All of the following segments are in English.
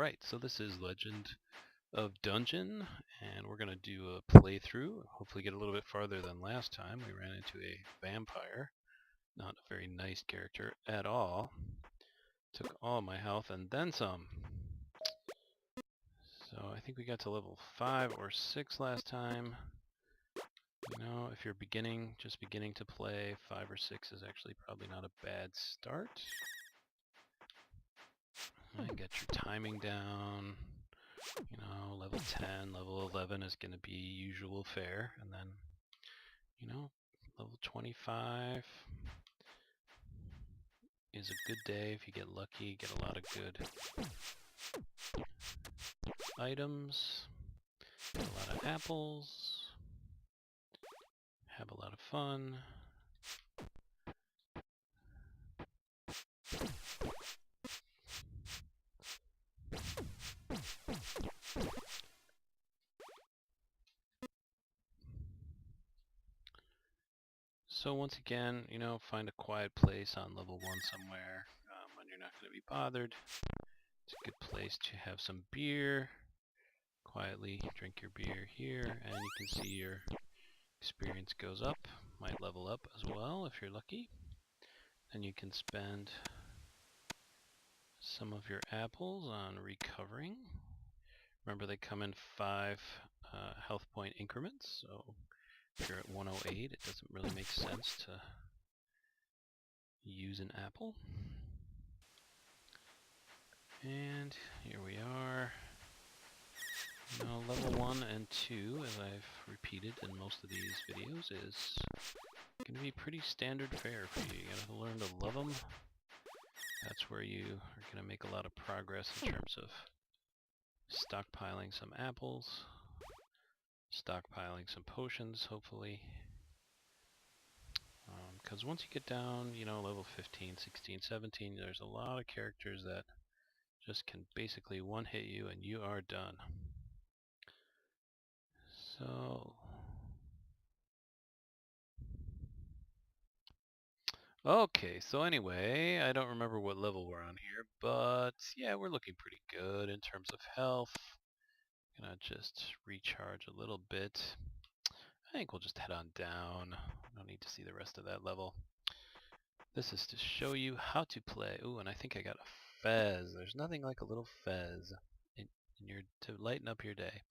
Alright, so this is Legend of Dungeon, and we're going to do a playthrough, hopefully get a little bit farther than last time. We ran into a vampire, not a very nice character at all. Took all my health and then some. So I think we got to level 5 or 6 last time. You know, if you're just beginning to play, 5 or 6 is actually probably not a bad start. And get your timing down. You know, level 10, level 11 is going to be usual fare, and then, you know, level 25 is a good day if you get lucky, get a lot of good items, get a lot of apples, have a lot of fun. So once again, you know, find a quiet place on level 1 somewhere when you're not going to be bothered. It's a good place to have some beer. Quietly drink your beer here, and you can see your experience goes up. Might level up as well if you're lucky. Then you can spend some of your apples on recovering. Remember, they come in 5 health point increments, so if you're at 108, it doesn't really make sense to use an apple. And here we are. You know, level 1 and 2, as I've repeated in most of these videos, is going to be pretty standard fare for you. You gotta learn to love them. That's where you are going to make a lot of progress in terms of stockpiling some apples, stockpiling some potions, hopefully. Because once you get down, you know, level 15, 16, 17, there's a lot of characters that just can basically one-hit you and you are done. So okay, so anyway, I don't remember what level we're on here, but yeah, we're looking pretty good in terms of health. Gonna just recharge a little bit. I think we'll just head on down. No need to see the rest of that level. This is to show you how to play. Ooh, and I think I got a fez. There's nothing like a little fez to lighten up your day.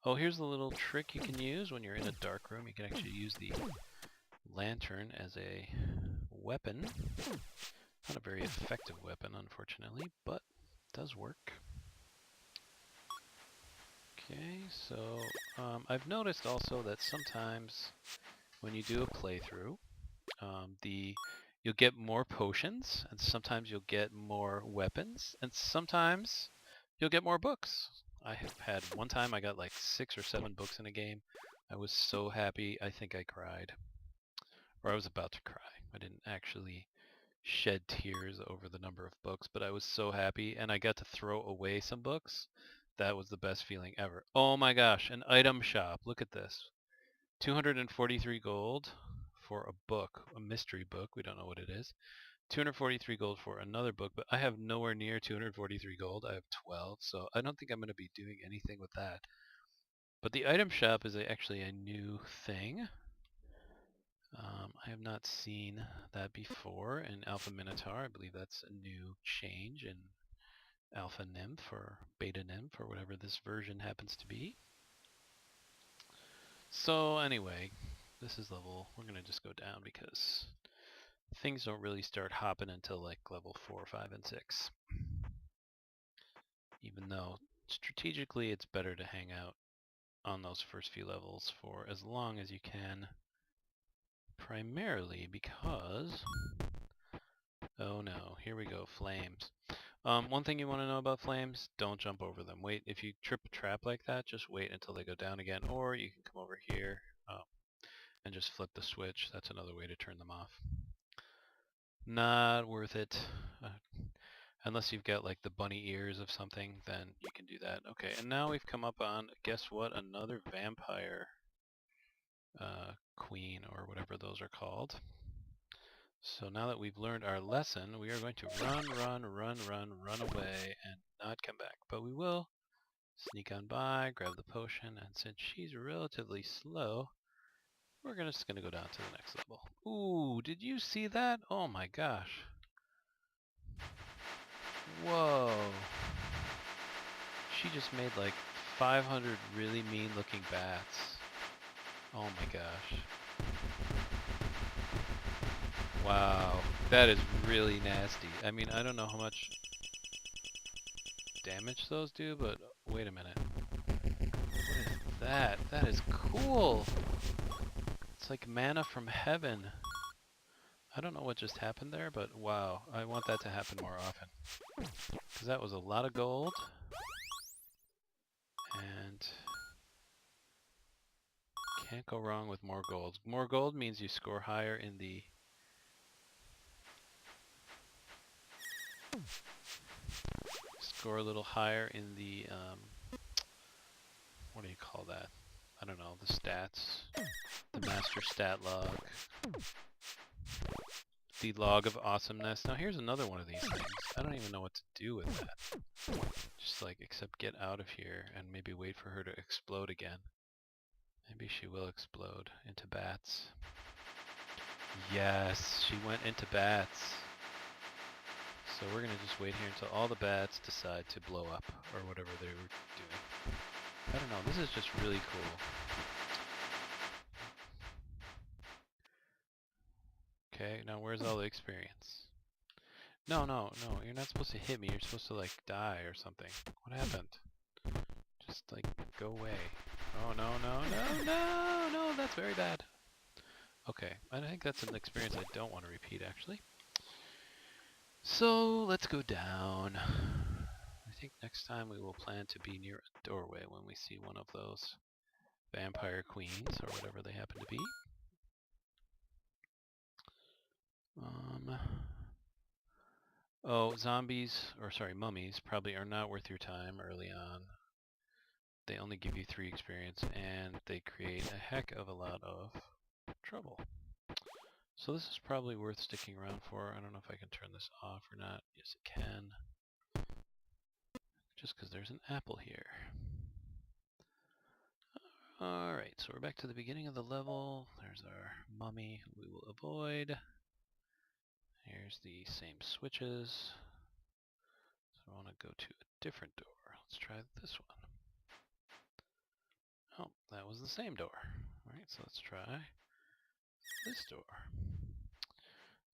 Oh, here's the little trick you can use when you're in a dark room. You can actually use the lantern as a weapon. Not a very effective weapon, unfortunately, but it does work. Okay, so I've noticed also that sometimes when you do a playthrough, you'll get more potions, and sometimes you'll get more weapons, and sometimes you'll get more books. I have had one time I got like 6 or 7 books in a game. I was so happy, I think I cried. Or I was about to cry. I didn't actually shed tears over the number of books, but I was so happy, and I got to throw away some books. That was the best feeling ever. Oh my gosh, an item shop. Look at this. 243 gold for a book, a mystery book. We don't know what it is. 243 gold for another book, but I have nowhere near 243 gold. I have 12, so I don't think I'm going to be doing anything with that. But the item shop is actually a new thing. I have not seen that before in Alpha Minotaur. I believe that's a new change in Alpha Nymph or Beta Nymph or whatever this version happens to be. So anyway, this is level, we're going to just go down because things don't really start hopping until like level 4, 5, and 6. Even though strategically it's better to hang out on those first few levels for as long as you can. Primarily because, oh no, here we go, flames. One thing you want to know about flames, don't jump over them. Wait, if you trip a trap like that, just wait until they go down again, or you can come over here and just flip the switch. That's another way to turn them off. Not worth it. Unless you've got like the bunny ears of something, then you can do that. Okay, and now we've come up on, guess what, another vampire queen, or whatever those are called. So now that we've learned our lesson, we are going to run away, and not come back. But we will sneak on by, grab the potion, and since she's relatively slow, we're just gonna go down to the next level. Ooh, did you see that? Oh my gosh. Whoa. She just made like 500 really mean looking bats. Oh my gosh. Wow, that is really nasty. I mean, I don't know how much damage those do, but wait a minute. What is that? That is cool! It's like manna from heaven. I don't know what just happened there, but wow, I want that to happen more often. Because that was a lot of gold. And can't go wrong with more gold. More gold means you score higher in the... Score a little higher in the... what do you call that? I don't know, the stats. The master stat log. The log of awesomeness. Now here's another one of these things. I don't even know what to do with that. Just like, except get out of here and maybe wait for her to explode again. Maybe she will explode into bats. Yes, she went into bats. So we're gonna just wait here until all the bats decide to blow up, or whatever they were doing. I don't know, this is just really cool. Okay, now where's all the experience? No, you're not supposed to hit me, you're supposed to like die or something. What happened? Just like, go away. Oh no, that's very bad. Okay, I think that's an experience I don't want to repeat actually. So let's go down. I think next time we will plan to be near a doorway when we see one of those vampire queens or whatever they happen to be. Oh, zombies, or sorry, mummies probably are not worth your time early on. They only give you 3 experience and they create a heck of a lot of trouble. So this is probably worth sticking around for. I don't know if I can turn this off or not. Yes, it can. Just because there's an apple here. Alright, so we're back to the beginning of the level. There's our mummy we will avoid. Here's the same switches. So I want to go to a different door. Let's try this one. Oh, that was the same door. Alright, so let's try this door.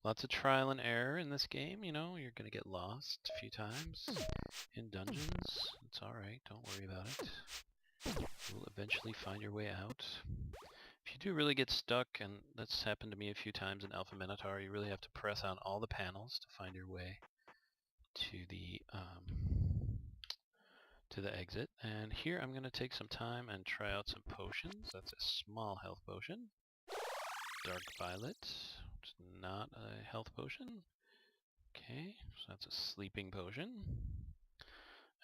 Lots of trial and error in this game, you know, you're gonna get lost a few times in dungeons. It's alright, don't worry about it. You'll eventually find your way out. If you do really get stuck, and that's happened to me a few times in Alpha Minotaur, you really have to press on all the panels to find your way to the exit. And here I'm gonna take some time and try out some potions. That's a small health potion. Dark Violet, which is not a health potion. Okay, so that's a sleeping potion.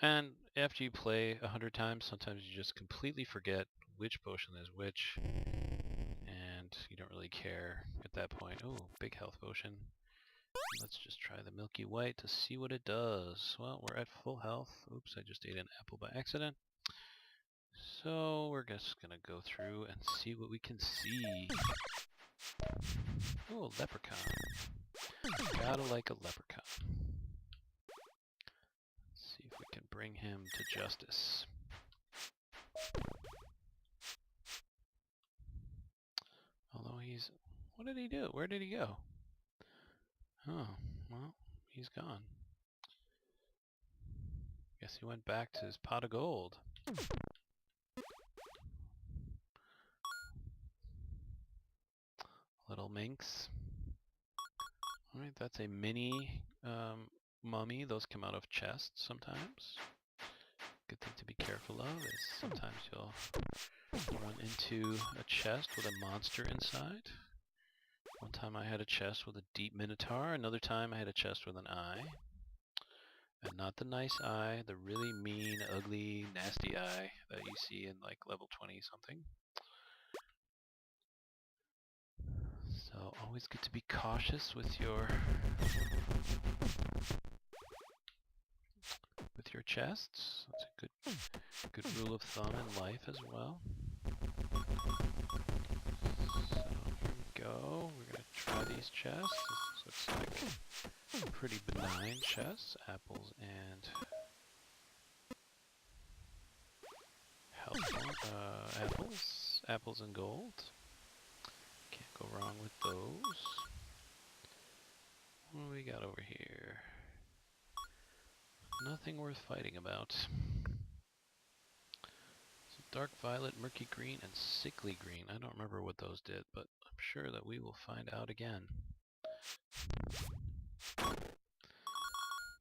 And after you play 100 times, sometimes you just completely forget which potion is which, and you don't really care at that point. Oh, big health potion. Let's just try the Milky White to see what it does. Well, we're at full health. Oops, I just ate an apple by accident. So we're just gonna go through and see what we can see. Oh, leprechaun. Gotta like a leprechaun. Let's see if we can bring him to justice. Although he's... What did he do? Where did he go? Oh, well, he's gone. Guess he went back to his pot of gold. Little minx. Alright, that's a mini mummy. Those come out of chests sometimes. Good thing to be careful of is sometimes you'll run into a chest with a monster inside. One time I had a chest with a deep minotaur, another time I had a chest with an eye. And not the nice eye, the really mean, ugly, nasty eye that you see in like level 20 something. So always good to be cautious with your chests. That's a good rule of thumb in life as well. So here we go. We're gonna try these chests. This looks like pretty benign chests. Apples and apples and gold. Can't go wrong with those. What do we got over here? Nothing worth fighting about. So dark violet, murky green, and sickly green. I don't remember what those did, but I'm sure that we will find out again.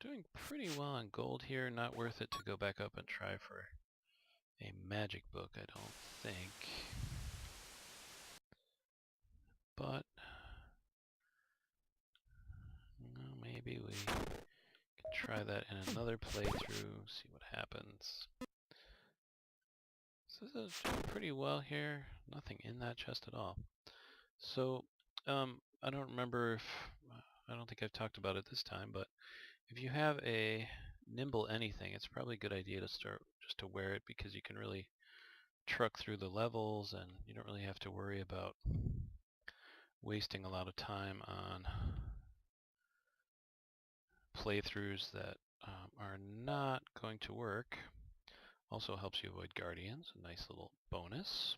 Doing pretty well on gold here. Not worth it to go back up and try for a magic book, I don't think. But maybe we can try that in another playthrough, see what happens. So this is doing pretty well here. Nothing in that chest at all. So I don't remember if I don't think I've talked about it this time, but if you have a nimble anything, it's probably a good idea to start just to wear it, because you can really truck through the levels and you don't really have to worry about wasting a lot of time on playthroughs that are not going to work. Also helps you avoid guardians, a nice little bonus.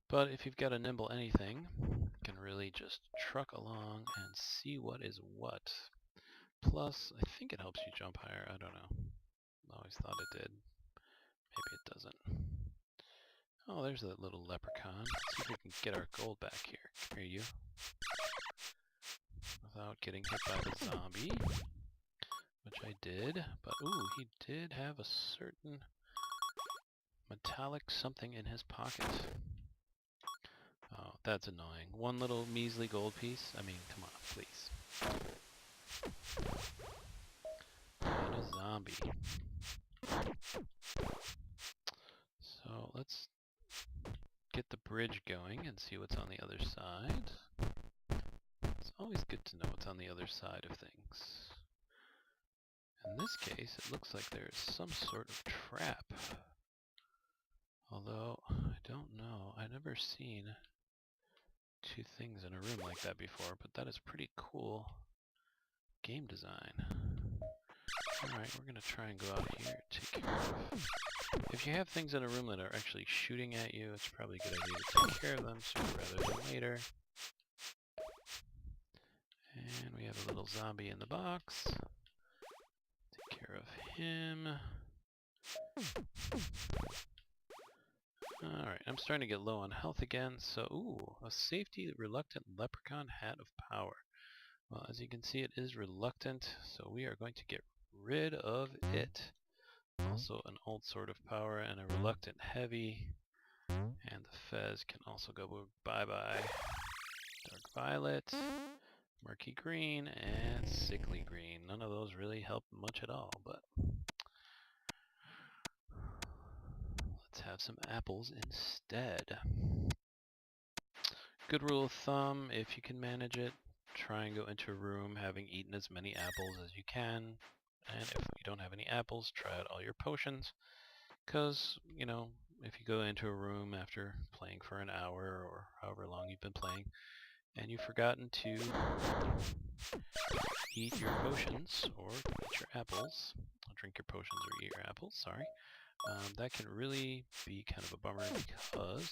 But if you've got a nimble anything, you can really just truck along and see what is what. Plus, I think it helps you jump higher. I don't know. I always thought it did. Maybe it doesn't. Oh, there's that little leprechaun. Let's see if we can get our gold back here. Come here, you. Without getting hit by the zombie. Which I did. But, ooh, he did have a certain metallic something in his pocket. Oh, that's annoying. One little measly gold piece? I mean, come on, please. And a zombie. So let's get the bridge going and see what's on the other side. It's always good to know what's on the other side of things. In this case, it looks like there's some sort of trap. Although, I don't know. I've never seen two things in a room like that before, but that is pretty cool game design. Alright, we're going to try and go out here and take care of... If you have things in a room that are actually shooting at you, it's probably a good idea to take care of them sooner rather than later. And we have a little zombie in the box. Take care of him. Alright, I'm starting to get low on health again, so, ooh, a safety reluctant leprechaun hat of power. Well, as you can see, it is reluctant, so we are going to get rid of it. Also an old sword of power and a reluctant heavy. And the fez can also go bye-bye. Dark violet, murky green, and sickly green. None of those really help much at all, but let's have some apples instead. Good rule of thumb, if you can manage it, try and go into a room having eaten as many apples as you can. And if you don't have any apples, try out all your potions. Because, you know, if you go into a room after playing for an hour or however long you've been playing, and you've forgotten to eat your potions or eat your apples, drink your potions or eat your apples, sorry, that can really be kind of a bummer because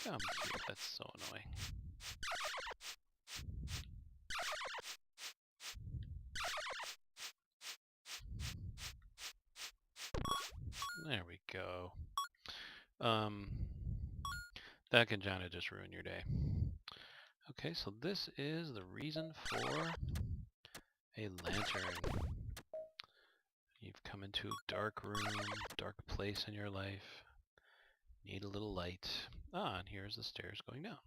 come here, that's so annoying. There we go. That can kind of just ruin your day. Okay, so this is the reason for a lantern. You've come into a dark room, dark place in your life. Need a little light. Ah, and here's the stairs going down.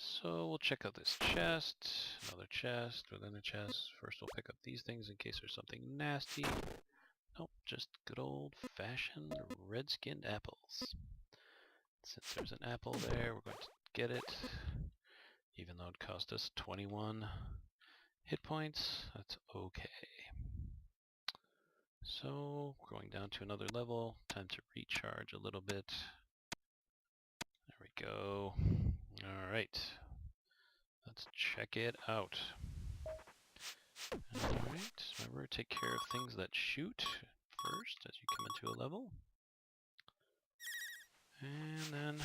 So we'll check out this chest, another chest within a chest. First we'll pick up these things in case there's something nasty. Nope, just good old-fashioned red-skinned apples. Since there's an apple there, we're going to get it. Even though it cost us 21 hit points, that's okay. So we're going down to another level. Time to recharge a little bit. There we go. Alright. Let's check it out. Alright, remember, take care of things that shoot first as you come into a level. And then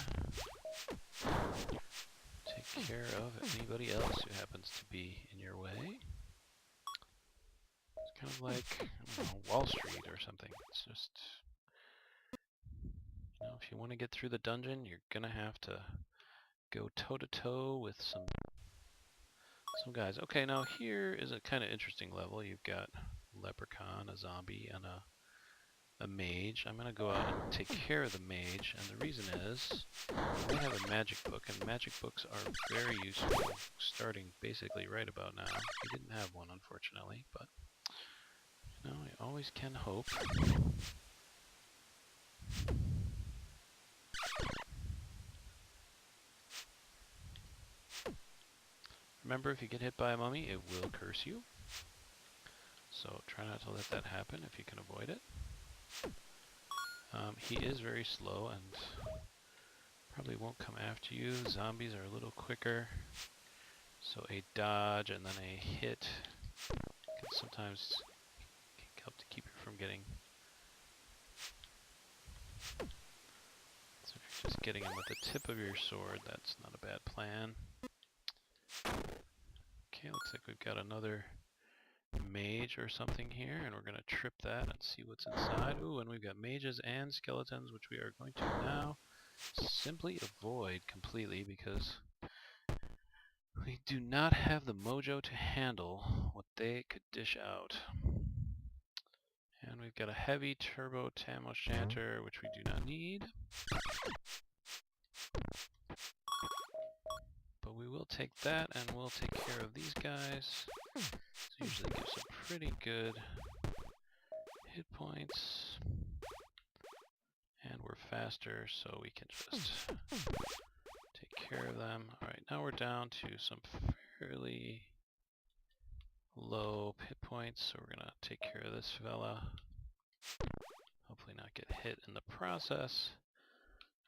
take care of anybody else who happens to be in your way. It's kind of like, I don't know, Wall Street or something. It's just, you know, if you want to get through the dungeon, you're gonna have to go toe-to-toe with some guys. Okay, now here is a kind of interesting level. You've got a leprechaun, a zombie, and a mage. I'm going to go out and take care of the mage, and the reason is we have a magic book, and magic books are very useful starting basically right about now. We didn't have one, unfortunately, but you know, you always can hope. Remember, if you get hit by a mummy, it will curse you. So try not to let that happen if you can avoid it. He is very slow and probably won't come after you. Zombies are a little quicker. So a dodge and then a hit can sometimes help to keep you from getting... So if you're just getting him with the tip of your sword, that's not a bad plan. Okay, looks like we've got another mage or something here, and we're going to trip that and see what's inside. Ooh, and we've got mages and skeletons, which we are going to now simply avoid completely because we do not have the mojo to handle what they could dish out. And we've got a heavy turbo Tam O'Shanter, which we do not need. But we will take that, and we'll take care of these guys. This usually gives some pretty good hit points. And we're faster, so we can just take care of them. Alright, now we're down to some fairly low hit points, so we're going to take care of this fella. Hopefully not get hit in the process.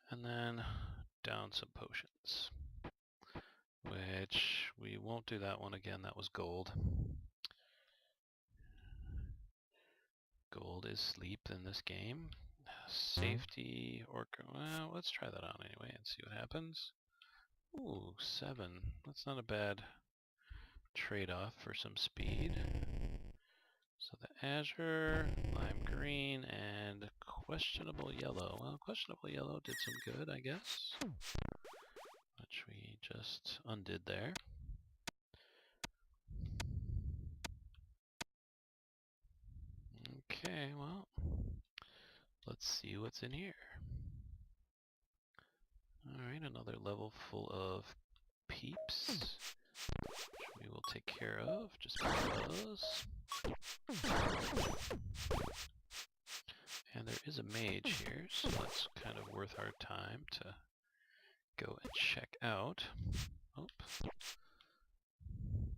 And then down some potions. Which we won't do that one again, that was gold. Gold is sleep in this game. Safety, or well, let's try that on anyway and see what happens. Ooh, 7. That's not a bad trade-off for some speed. So the azure, lime green, and questionable yellow. Well, questionable yellow did some good, I guess. Which we just undid there. Okay, well, let's see what's in here. Alright, another level full of peeps, which we will take care of just because. And there is a mage here, so that's kind of worth our time to go and check out.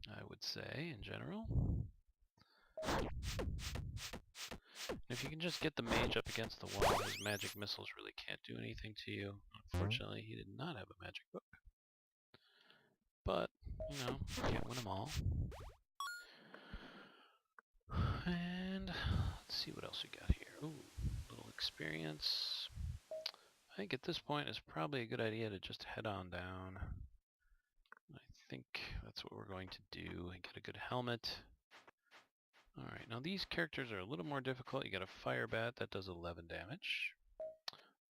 I would say, in general. If you can just get the mage up against the wall, his magic missiles really can't do anything to you. Unfortunately, he did not have a magic book. But, you know, you can't win them all. And let's see what else we got here. Ooh, little experience. I think at this point it's probably a good idea to just head on down. I think that's what we're going to do. And get a good helmet. Alright, now these characters are a little more difficult. You got a fire bat that does 11 damage.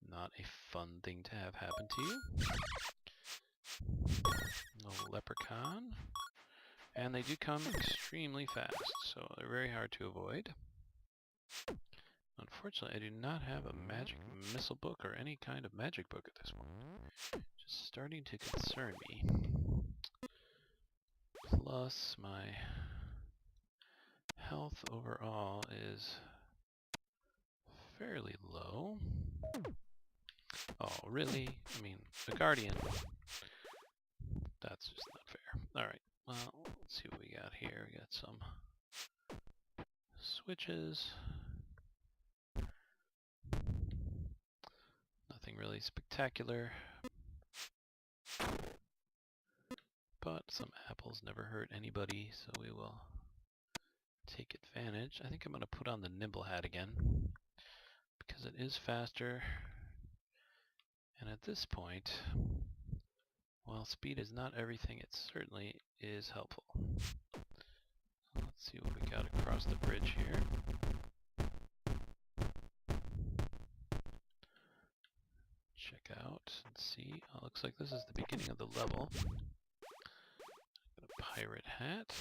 Not a fun thing to have happen to you. No leprechaun. And they do come extremely fast, so they're very hard to avoid. Unfortunately, I do not have a magic missile book or any kind of magic book at this point. Just starting to concern me. Plus my health overall is fairly low. Oh, really? I mean, the Guardian. That's just not fair. Alright, well, let's see what we got here. We got some switches. Nothing really spectacular. But some apples never hurt anybody, so we will take advantage. I think I'm going to put on the nimble hat again, because it is faster. And at this point, while speed is not everything, it certainly is helpful. Let's see what we got across the bridge here. Check out and see. Oh, looks like this is the beginning of the level. Got a pirate hat.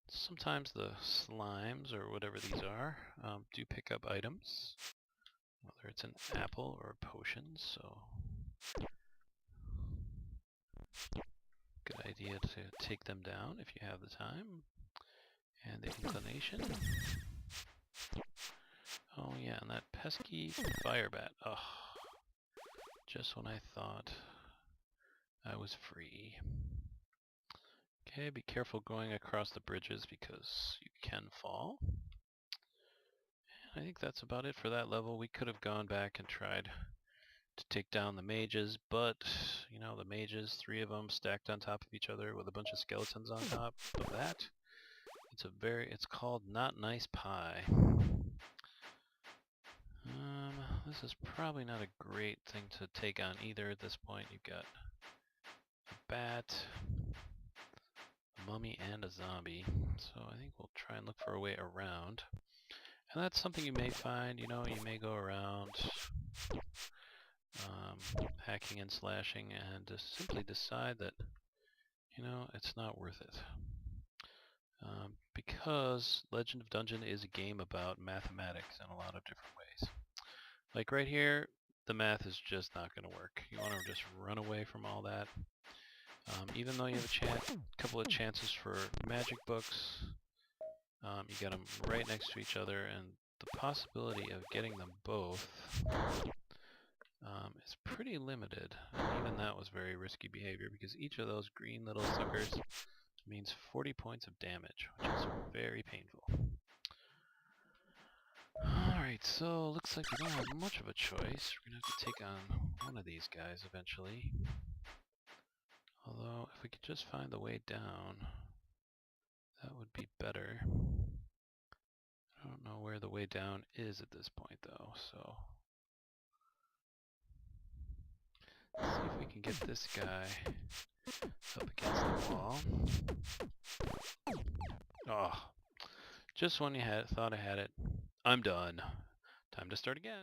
Sometimes the slimes, or whatever these are, do pick up items, whether it's an apple or a potion, so good idea to take them down if you have the time and the inclination. Oh yeah, and that pesky fire bat. Ugh. Just when I thought I was free. Okay, be careful going across the bridges because you can fall. And I think that's about it for that level. We could have gone back and tried to take down the mages, but, you know, the mages, 3 of them stacked on top of each other with a bunch of skeletons on top of that. It's called Not Nice Pie. This is probably not a great thing to take on either at this point. You've got a bat, a mummy, and a zombie. So I think we'll try and look for a way around. And that's something you may find, you know, you may go around hacking and slashing and just simply decide that, you know, it's not worth it. Because Legend of Dungeon is a game about mathematics in a lot of different ways. Like right here, the math is just not going to work. You want to just run away from all that. Even though you have a couple of chances for magic books, you get them right next to each other, and the possibility of getting them both is pretty limited. And even that was very risky behavior because each of those green little suckers means 40 points of damage, which is very painful. Alright, so looks like we don't have much of a choice. We're going to have to take on one of these guys eventually. Although, if we could just find the way down, that would be better. I don't know where the way down is at this point, though, so... Let's see if we can get this guy up against the wall. Oh, just when you thought I had it, I'm done. Time to start again.